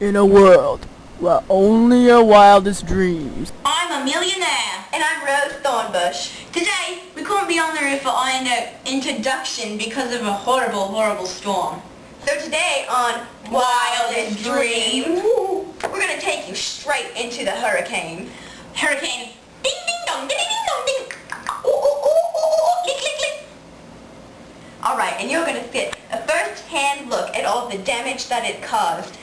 in a world where only your wildest dreams. I'm Amelia And I'm Rose Thornbush. Today, we couldn't be on the roof for our introduction because of a horrible storm. So today on Wildest Dreams, we're going to take you straight into the hurricane. Hurricane, ding ding dong, ding ding dong, ding. Ooh, ooh, ooh, ooh, click, click, click. Alright, and you're going to get a first-hand look at all the damage that it caused.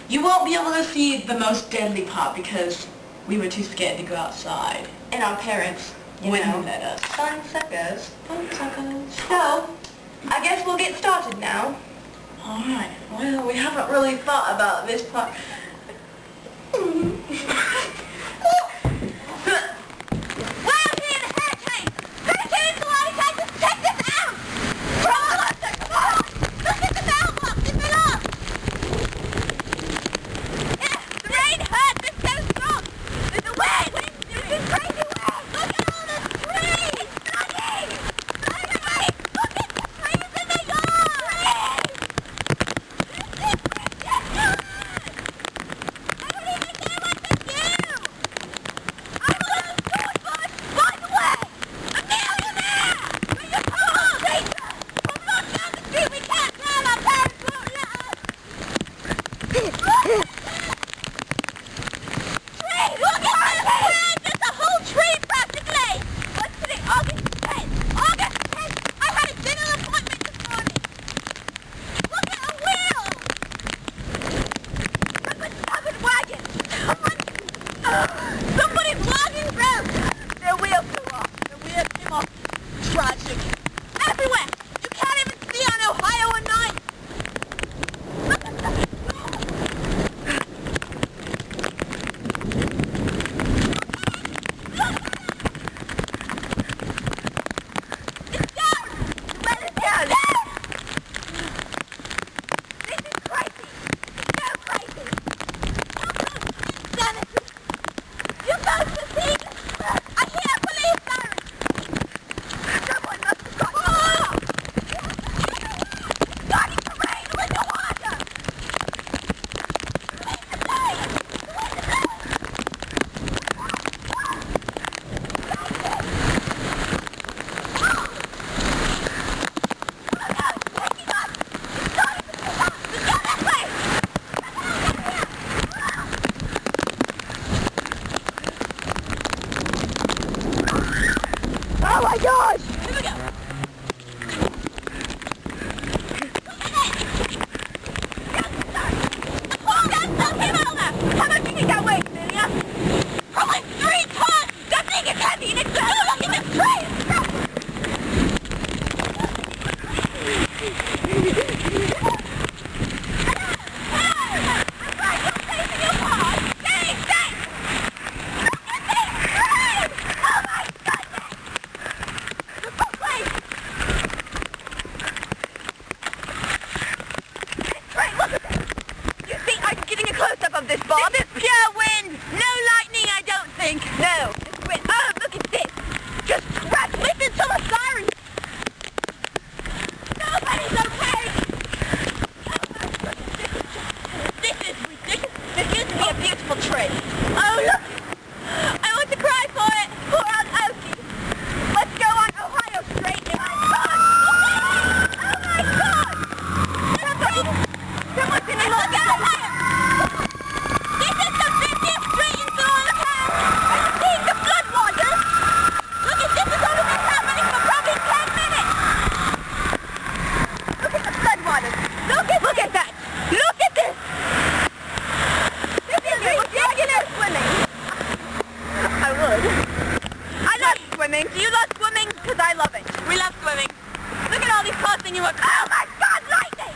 You won't be able to see the most deadly part because we were too scared to go outside. And our parents, wouldn't let us. Fun suckers. So, I guess we'll get started now. Alright, well, we haven't really thought about this part. Oh my gosh! Here we go. How much do you think that weighs, Amelia? Probably 3 tons! That thing is heavy and it's look at this train! Of this bomb. This is pure wind! No lightning, I don't think. No, it's wind. Oh, look at this. Just crash. Listen to the sirens! Nobody's okay. This is ridiculous. This used to be a beautiful tree. Oh, look! I want to cry for it! Poor Aunt Okie. Let's go on Ohio Street and oh my God! Someone's in the Look at that! Look at this! This is ridiculous swimming! I would. I love swimming. Do you love swimming? Because I love it. We love swimming. Look at all these cars and you look. Oh my God, lightning!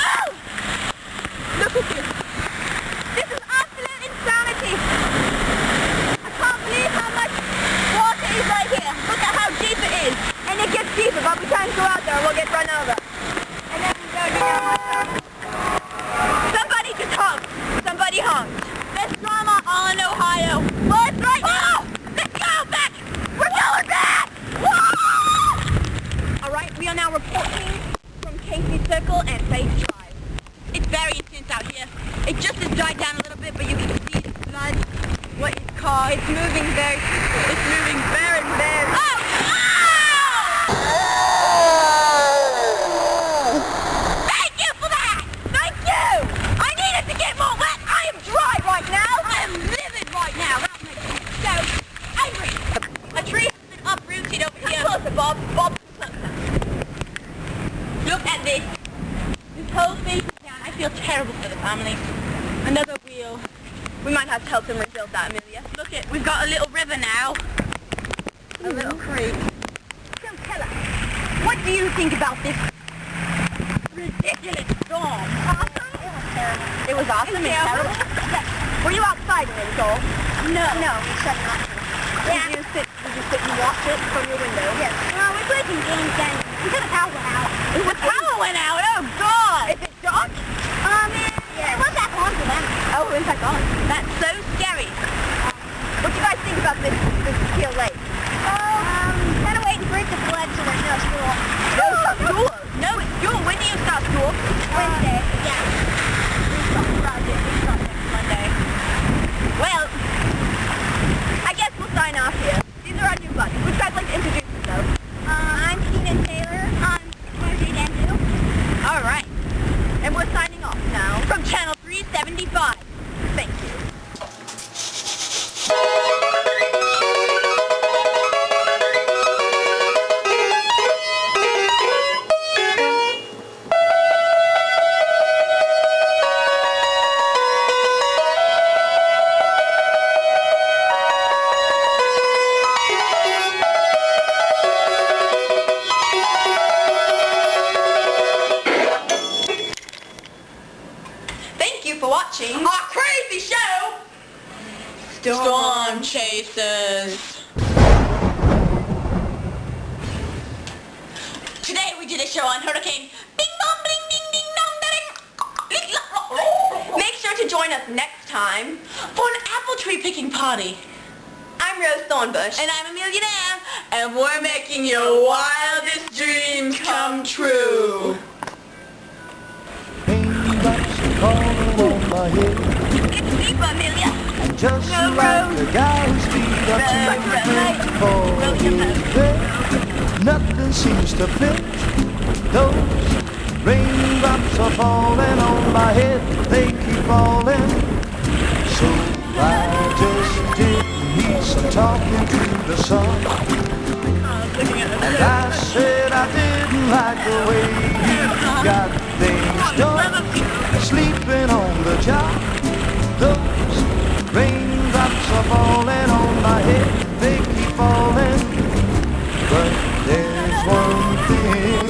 Oh! Look at this. This is absolute insanity. I can't believe how much water is right here. Look at how deep it is. And it gets deeper, but we can't go out there or we'll get run over. And then we go down. Somebody just honked. Somebody honked. There's drama all in Ohio. Well, it's right now. Let's go back! We're going back! Whoa! Alright, we are now reporting from Casey Circle and Face Drive. It's very intense out here. It just has died down a little bit, but you can see the blood. What is called? It's moving very. It's moving very, very. Oh! Thank you for that! Thank you! I needed to get more wet! I am dry right now! I am livid right now! That makes me so angry! A tree has been uprooted over here. Come closer, Bob. Bob, closer. Look at this. This whole thing is down. I feel terrible for the family. Another wheel. We might have to help them rebuild that, Amelia. Look it, we've got a little river now. A little creek. So tell us, what do you think about this ridiculous storm? Awesome? It was terrible. It was awesome and terrible? Yes. Were you outside when it was all? No. No, we shut it off. Yeah. Did you sit and watch it from your window? Yes. No, we played some games then. Until the power went out. The power went out? Oh, God! Is it dark? Yeah. It wasn't that long for them. Oh, it was that gone. That's so scary. What do you guys think about this Teal Lake? Kind of waiting for it to flood so there's no school. No school? No, it's school. When do you start school? Wednesday. Yeah. We start Friday. We start next Monday. Well, I guess we'll sign off here. These are our new buddies. Would you guys like to introduce yourselves? I'm Keenan Taylor. I'm Margie Andrew. All right. And we're signing off now from Channel 375. Thank you. For watching our crazy show, Storm Chasers. Today we did a show on Hurricane Bing Bong Bling Ding Ding Dong Ding. Make sure to join us next time for an apple tree picking party. I'm Rose Thornbush. And I'm Amelia and we're making your wildest dreams come true. On my head. It's deep, Amelia. And just like the guy whose feet are too for his bed, nothing seems to fit. Those raindrops are falling on my head, they keep falling. So I just did need some talking to the sun. And I said I didn't like the way you got things done. Sleeping on the job, those raindrops are falling on my head, they keep falling. But there's one thing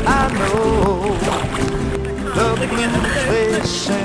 I know, the blues they sing